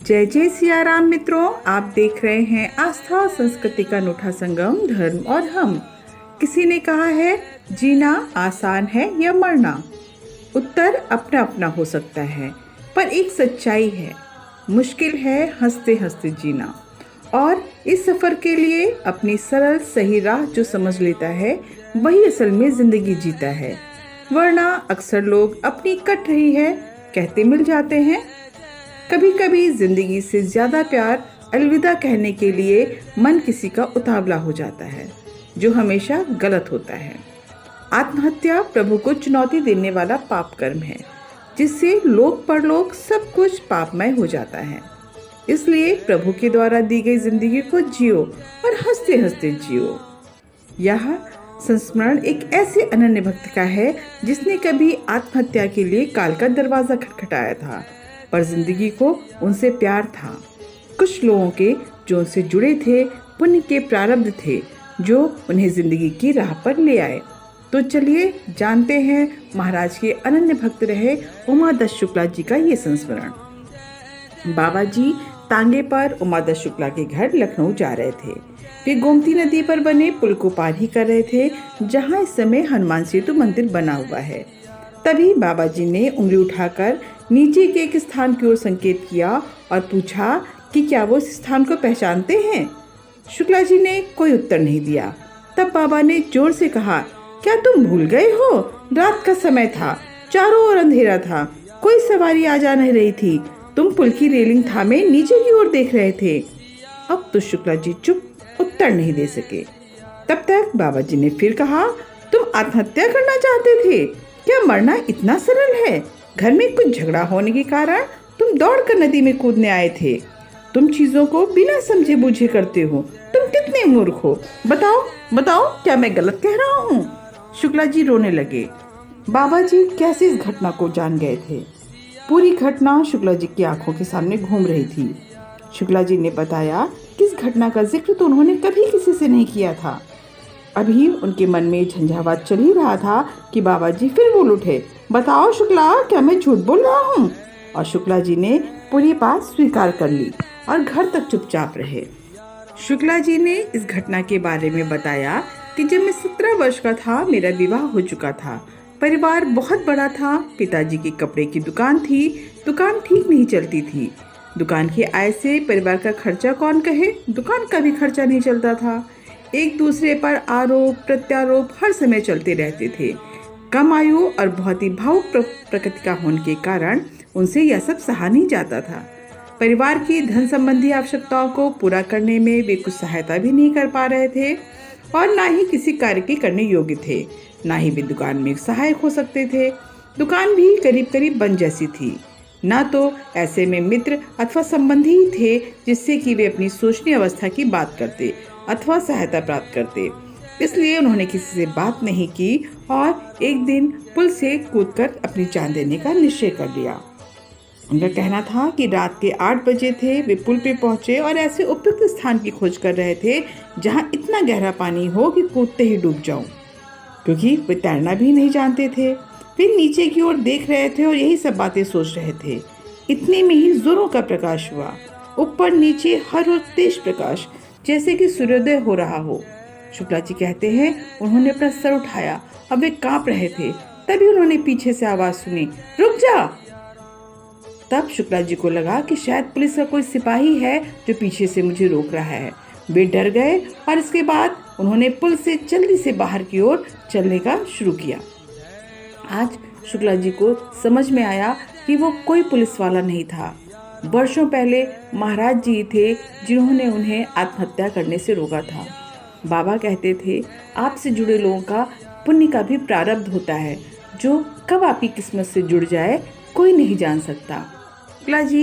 जय जय सिया राम मित्रों, आप देख रहे हैं आस्था और संस्कृति का अनूठा संगम धर्म और हम। किसी ने कहा है जीना आसान है या मरना। उत्तर अपना अपना हो सकता है, पर एक सच्चाई है, मुश्किल है हंसते हंसते जीना। और इस सफ़र के लिए अपनी सरल सही राह जो समझ लेता है वही असल में ज़िंदगी जीता है। वरना अक्सर लोग अपनी कट रही है कहते मिल जाते हैं। कभी कभी जिंदगी से ज्यादा प्यार अलविदा कहने के लिए मन किसी का उतावला हो जाता है, जो हमेशा गलत होता है। आत्महत्या प्रभु को चुनौती देने वाला पाप कर्म है, जिससे लोक परलोक सब कुछ पापमय हो जाता है। इसलिए प्रभु के द्वारा दी गई जिंदगी को जियो और हंसते हंसते जियो। यह संस्मरण एक ऐसे अनन्य भक्त का है जिसने कभी आत्महत्या के लिए काल का दरवाजा खटखटाया था, पर जिंदगी को उनसे प्यार था। कुछ लोगों के जो उनसे जुड़े थे पुण्य के प्रारब्ध थे जो उन्हें जिंदगी की राह पर ले आए। तो चलिए जानते हैं महाराज के अनन्य भक्त रहे उमादत्त शुक्ला जी का ये संस्मरण। बाबा जी तांगे पर उमादत्त शुक्ला के घर लखनऊ जा रहे थे। वे गोमती नदी पर बने पुल को पार ही कर रहे थे, जहां इस समय हनुमान सेतु मंदिर बना हुआ है। तभी बाबा जी ने उंगली उठाकर नीचे के एक स्थान की ओर संकेत किया और पूछा कि क्या वो इस स्थान को पहचानते हैं। शुक्ला जी ने कोई उत्तर नहीं दिया। तब बाबा ने जोर से कहा, क्या तुम भूल गए हो? रात का समय था, चारों ओर अंधेरा था, कोई सवारी आ जा नहीं रही थी, तुम पुल की रेलिंग थामे नीचे की ओर देख रहे थे। अब तो शुक्ला जी चुप, उत्तर नहीं दे सके। तब तक बाबा जी ने फिर कहा, तुम आत्महत्या करना चाहते थे? क्या मरना इतना सरल है? घर में कुछ झगड़ा होने के कारण तुम दौड़कर नदी में कूदने आए थे। तुम चीजों को बिना समझे बूझे करते हो। तुम कितने मूर्ख हो। बताओ बताओ, क्या मैं गलत कह रहा हूँ? शुक्ला जी रोने लगे। बाबा जी कैसे इस घटना को जान गए थे? पूरी घटना शुक्ला जी की आंखों के सामने घूम रही थी। शुक्ला जी ने बताया कि इस घटना का जिक्र तो उन्होंने कभी किसी से नहीं किया था। अभी उनके मन में झंझावात चल ही रहा था कि बाबा जी फिर बोल उठे, बताओ शुक्ला, क्या मैं झूठ बोल रहा हूँ? और शुक्ला जी ने पूरी बात स्वीकार कर ली और घर तक चुपचाप रहे। शुक्ला जी ने इस घटना के बारे में बताया कि जब मैं 17 वर्ष का था मेरा विवाह हो चुका था। परिवार बहुत बड़ा था। पिताजी की कपड़े की दुकान थी। दुकान ठीक नहीं चलती थी। दुकान की आय से परिवार का खर्चा कौन कहे, दुकान का भी खर्चा नहीं चलता था। एक दूसरे पर आरोप प्रत्यारोप हर समय चलते रहते थे। कम आयु और बहुत ही भावुक प्रकृति का होने के कारण उनसे यह सब सहा नहीं जाता था। परिवार की धन संबंधी आवश्यकताओं को पूरा करने में वे कुछ सहायता भी नहीं कर पा रहे थे और ना ही किसी कार्य के करने योग्य थे, ना ही वे दुकान में सहायक हो सकते थे। दुकान भी करीब करीब बंद जैसी थी। ना तो ऐसे में मित्र अथवा संबंधी ही थे जिससे कि वे अपनी सोचनी अवस्था की बात करते अथवा सहायता प्राप्त करते। इसलिए उन्होंने किसी से बात नहीं की और एक दिन पुल से कूदकर अपनी जान देने का निश्चय कर लिया। उनका कहना था कि रात के 8 बजे थे, वे पुल पे पहुंचे और ऐसे उपयुक्त स्थान की खोज कर रहे थे जहां इतना गहरा पानी हो कि कूदते ही डूब जाऊं, क्योंकि वे तैरना भी नहीं जानते थे। वे नीचे की ओर देख रहे थे और यही सब बातें सोच रहे थे। इतने में ही जोरों का प्रकाश हुआ। ऊपर नीचे हर ओर तेज प्रकाश, जैसे कि सूर्योदय हो रहा हो। शुक्ला जी कहते हैं उन्होंने अपना सर उठाया। अब वे कांप रहे थे। तभी उन्होंने पीछे से आवाज सुनी, रुक जा। तब शुक्ला जी को लगा कि शायद पुलिस का कोई सिपाही है जो पीछे से मुझे रोक रहा है। वे डर गए और इसके बाद उन्होंने पुल से जल्दी से बाहर की ओर चलने का शुरू किया। आज शुक्ला जी को समझ में आया कि वो कोई पुलिस वाला नहीं था। वर्षों पहले महाराज जी थे जिन्होंने उन्हें आत्महत्या करने से रोका था। बाबा कहते थे आपसे जुड़े लोगों का पुण्य का भी प्रारब्ध होता है, जो कब आपकी किस्मत से जुड़ जाए कोई नहीं जान सकता। शुक्ला जी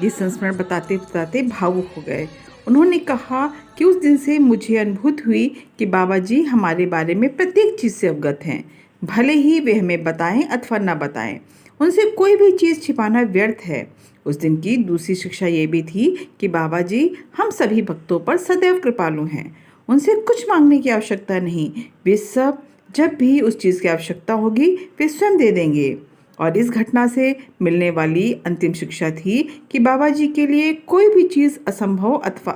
ये संस्मरण बताते बताते भावुक हो गए। उन्होंने कहा कि उस दिन से मुझे अनुभूति हुई कि बाबा जी हमारे बारे में प्रत्येक चीज़ से अवगत हैं, भले ही वे हमें बताएं अथवा न बताएं। उनसे कोई भी चीज़ छिपाना व्यर्थ है। उस दिन की दूसरी शिक्षा ये भी थी कि बाबा जी हम सभी भक्तों पर सदैव कृपालु हैं। उनसे कुछ मांगने की आवश्यकता नहीं। वे सब जब भी उस चीज़ की आवश्यकता होगी वे स्वयं दे देंगे। और इस घटना से मिलने वाली अंतिम शिक्षा थी कि बाबा जी के लिए कोई भी चीज़ असंभव अथवा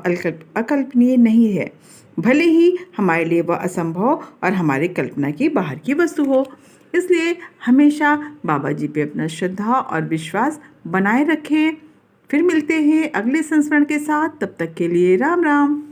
अकल्पनीय नहीं है, भले ही हमारे लिए वह असंभव और हमारे कल्पना की बाहर की वस्तु हो। इसलिए हमेशा बाबा जी पे अपना श्रद्धा और विश्वास बनाए रखें। फिर मिलते हैं अगले संस्मरण के साथ, तब तक के लिए राम राम।